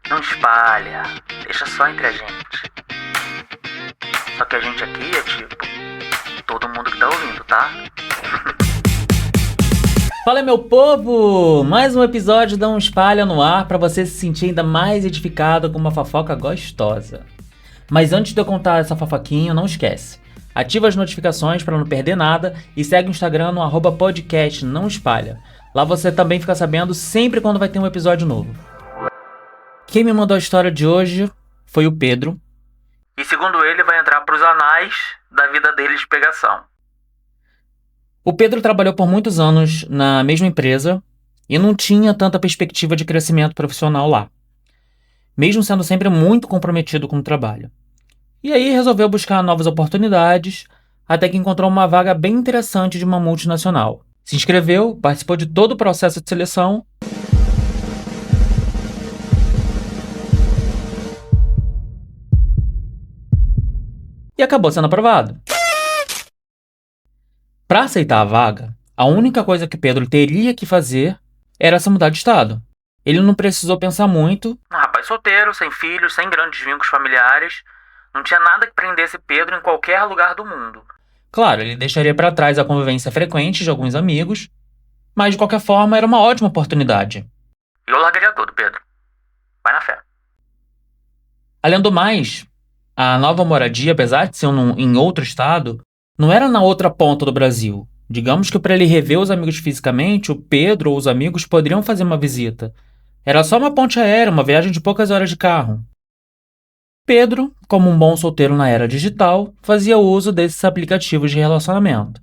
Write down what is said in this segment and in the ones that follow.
Não espalha, deixa só entre a gente. Só que a gente aqui é tipo todo mundo que tá ouvindo, tá? Fala, meu povo! Mais um episódio da Um Espalha no ar pra você se sentir ainda mais edificado com uma fofoca gostosa. Mas antes de eu contar essa fofoquinha, não esquece. Ativa as notificações para não perder nada e segue o Instagram no @podcast não espalha. Lá você também fica sabendo sempre quando vai ter um episódio novo. Quem me mandou a história de hoje foi o Pedro. E segundo ele, vai entrar pros anais da vida dele de pegação. O Pedro trabalhou por muitos anos na mesma empresa e não tinha tanta perspectiva de crescimento profissional lá, mesmo sendo sempre muito comprometido com o trabalho. E aí resolveu buscar novas oportunidades, até que encontrou uma vaga bem interessante de uma multinacional. Se inscreveu, participou de todo o processo de seleção e acabou sendo aprovado. Para aceitar a vaga, a única coisa que Pedro teria que fazer era se mudar de estado. Ele não precisou pensar muito. Um rapaz solteiro, sem filhos, sem grandes vínculos familiares. Não tinha nada que prendesse Pedro em qualquer lugar do mundo. Claro, ele deixaria para trás a convivência frequente de alguns amigos, mas de qualquer forma era uma ótima oportunidade. E eu largaria tudo, Pedro. Vai na fé. Além do mais, a nova moradia, apesar de ser em outro estado, não era na outra ponta do Brasil. Digamos que para ele rever os amigos fisicamente, o Pedro ou os amigos poderiam fazer uma visita. Era só uma ponte aérea, uma viagem de poucas horas de carro. Pedro, como um bom solteiro na era digital, fazia uso desses aplicativos de relacionamento.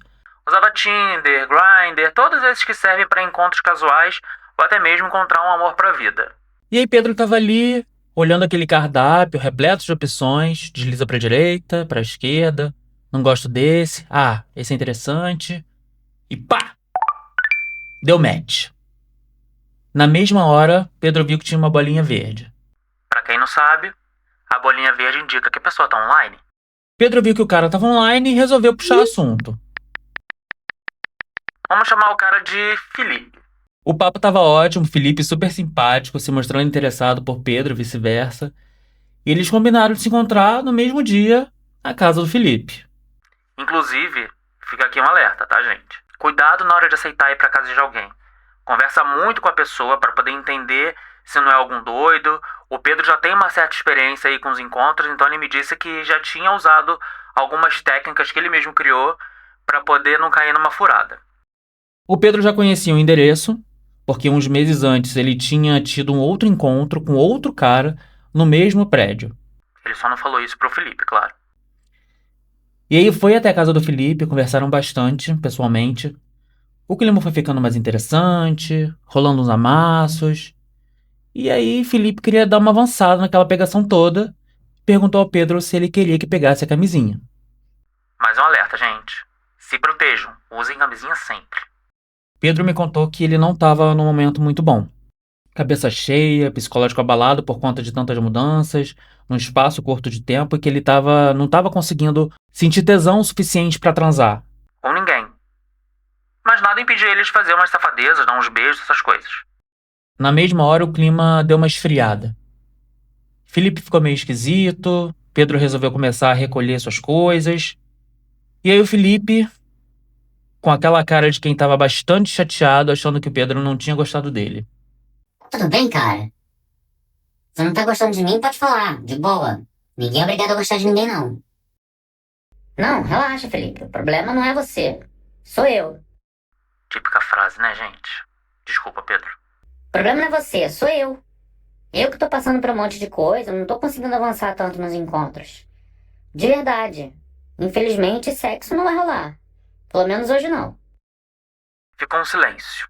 Usava Tinder, Grindr, todos esses que servem para encontros casuais ou até mesmo encontrar um amor pra vida. E aí Pedro estava ali, olhando aquele cardápio repleto de opções, desliza para a direita, para a esquerda, não gosto desse, esse é interessante, e pá! Deu match. Na mesma hora, Pedro viu que tinha uma bolinha verde. Pra quem não sabe, a bolinha verde indica que a pessoa tá online. Pedro viu que o cara estava online e resolveu puxar assunto. Vamos chamar o cara de Felipe. O papo estava ótimo, Felipe super simpático, se mostrando interessado por Pedro e vice-versa. E eles combinaram de se encontrar no mesmo dia, na casa do Felipe. Inclusive, fica aqui um alerta, tá, gente? Cuidado na hora de aceitar ir pra casa de alguém. Conversa muito com a pessoa para poder entender se não é algum doido. O Pedro já tem uma certa experiência aí com os encontros, então ele me disse que já tinha usado algumas técnicas que ele mesmo criou para poder não cair numa furada. O Pedro já conhecia o endereço, porque uns meses antes ele tinha tido um outro encontro com outro cara no mesmo prédio. Ele só não falou isso pro Felipe, claro. E aí foi até a casa do Felipe, conversaram bastante, pessoalmente. O clima foi ficando mais interessante, rolando uns amassos. E aí Felipe queria dar uma avançada naquela pegação toda, perguntou ao Pedro se ele queria que pegasse a camisinha. Mas um alerta, gente. Se protejam, usem camisinha sempre. Pedro me contou que ele não estava num momento muito bom. Cabeça cheia, psicológico abalado por conta de tantas mudanças, num espaço curto de tempo, e que ele não estava conseguindo sentir tesão o suficiente para transar. Com ninguém. Mas nada impedia ele de fazer umas safadezas, dar uns beijos, essas coisas. Na mesma hora o clima deu uma esfriada. Felipe ficou meio esquisito, Pedro resolveu começar a recolher suas coisas. E aí o Felipe, com aquela cara de quem estava bastante chateado, achando que o Pedro não tinha gostado dele. Tudo bem, cara? Se não tá gostando de mim, pode falar, de boa. Ninguém é obrigado a gostar de ninguém, não. Não, relaxa, Felipe. O problema não é você. Sou eu. Típica frase, né, gente? Desculpa, Pedro. O problema não é você, sou eu. Eu que tô passando por um monte de coisa, não tô conseguindo avançar tanto nos encontros. De verdade. Infelizmente, sexo não vai rolar. Pelo menos hoje não. Ficou um silêncio.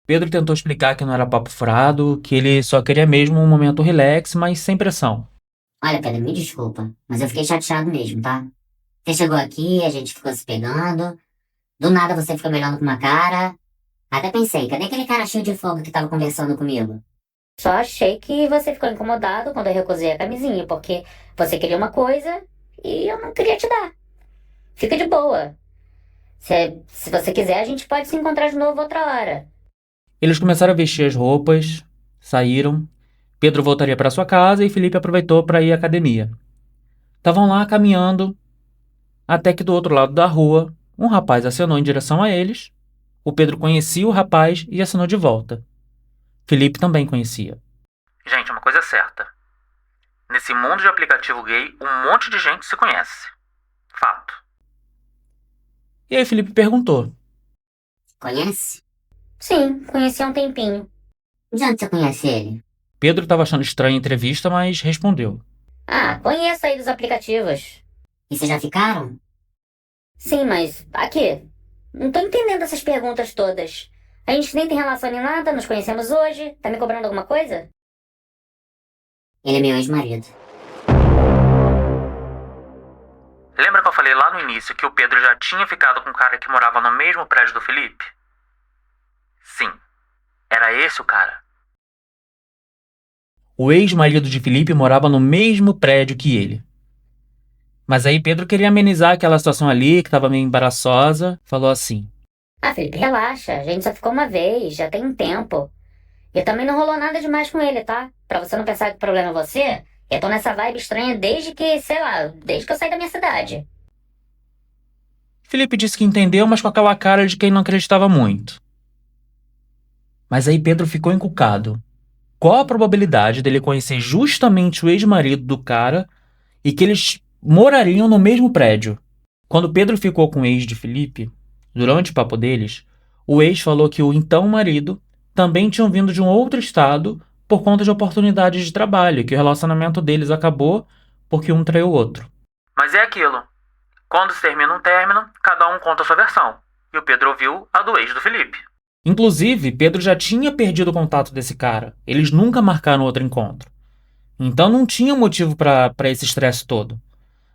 Pedro tentou explicar que não era papo furado, que ele só queria mesmo um momento relax, mas sem pressão. Olha, Pedro, me desculpa, mas eu fiquei chateado mesmo, tá? Você chegou aqui, a gente ficou se pegando. Do nada você ficou me olhando com uma cara. Até pensei, cadê aquele cara cheio de fogo que tava conversando comigo? Só achei que você ficou incomodado quando eu recusei a camisinha, porque você queria uma coisa e eu não queria te dar. Fica de boa. Se você quiser, a gente pode se encontrar de novo outra hora. Eles começaram a vestir as roupas, saíram. Pedro voltaria para sua casa e Felipe aproveitou para ir à academia. Estavam lá caminhando, até que do outro lado da rua, um rapaz acenou em direção a eles. O Pedro conhecia o rapaz e acenou de volta. Felipe também conhecia. Gente, uma coisa é certa. Nesse mundo de aplicativo gay, um monte de gente se conhece. Fato. E aí Felipe perguntou. Conhece? Sim, conheci há um tempinho. De onde você conhece ele? Pedro estava achando estranha a entrevista, mas respondeu. Ah, conheço aí dos aplicativos. E vocês já ficaram? Sim, mas aqui, não tô entendendo essas perguntas todas. A gente nem tem relação nem nada, nos conhecemos hoje. Tá me cobrando alguma coisa? Ele é meu ex-marido. Lembra que eu falei lá no início que o Pedro já tinha ficado com um cara que morava no mesmo prédio do Felipe? Sim, era esse o cara. O ex-marido de Felipe morava no mesmo prédio que ele. Mas aí Pedro queria amenizar aquela situação ali, que estava meio embaraçosa, falou assim. Ah, Felipe, relaxa. A gente só ficou uma vez, já tem um tempo. E também não rolou nada demais com ele, tá? Pra você não pensar que o problema é você, eu tô nessa vibe estranha desde que, sei lá, desde que eu saí da minha cidade. Felipe disse que entendeu, mas com aquela cara de quem não acreditava muito. Mas aí Pedro ficou encucado. Qual a probabilidade dele conhecer justamente o ex-marido do cara e que eles morariam no mesmo prédio? Quando Pedro ficou com o ex de Felipe, durante o papo deles, o ex falou que o então marido também tinha vindo de um outro estado por conta de oportunidades de trabalho, que o relacionamento deles acabou porque um traiu o outro. Mas é aquilo. Quando se termina um término, cada um conta a sua versão. E o Pedro ouviu a do ex do Felipe. Inclusive, Pedro já tinha perdido o contato desse cara. Eles nunca marcaram outro encontro. Então não tinha motivo para esse estresse todo.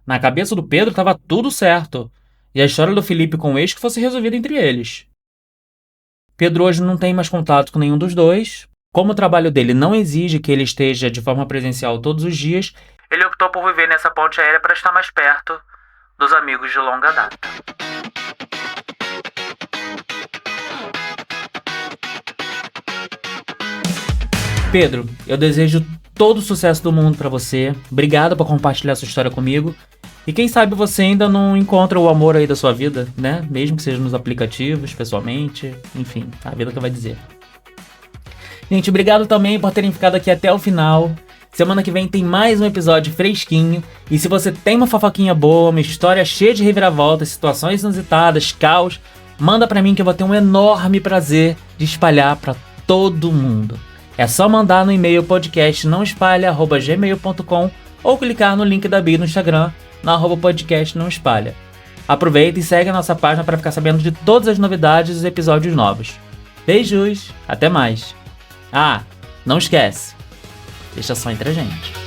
Na cabeça do Pedro estava tudo certo. E a história do Felipe com o ex que fosse resolvida entre eles. Pedro hoje não tem mais contato com nenhum dos dois. Como o trabalho dele não exige que ele esteja de forma presencial todos os dias, Ele optou por viver nessa ponte aérea para estar mais perto dos amigos de longa data. Pedro, eu desejo todo o sucesso do mundo pra você. Obrigado por compartilhar sua história comigo. E quem sabe você ainda não encontra o amor aí da sua vida, né? Mesmo que seja nos aplicativos, pessoalmente, enfim, a vida que vai dizer. Gente, obrigado também por terem ficado aqui até o final. Semana que vem tem mais um episódio fresquinho. E se você tem uma fofoquinha boa, uma história cheia de reviravoltas, situações inusitadas, caos, manda pra mim que eu vou ter um enorme prazer de espalhar pra todo mundo. É só mandar no e-mail podcastnãoespalha@gmail.com ou clicar no link da bio no Instagram, no @podcastnãoespalha. Aproveita e segue a nossa página para ficar sabendo de todas as novidades dos episódios novos. Beijos, até mais. Ah, não esquece, deixa só entre a gente.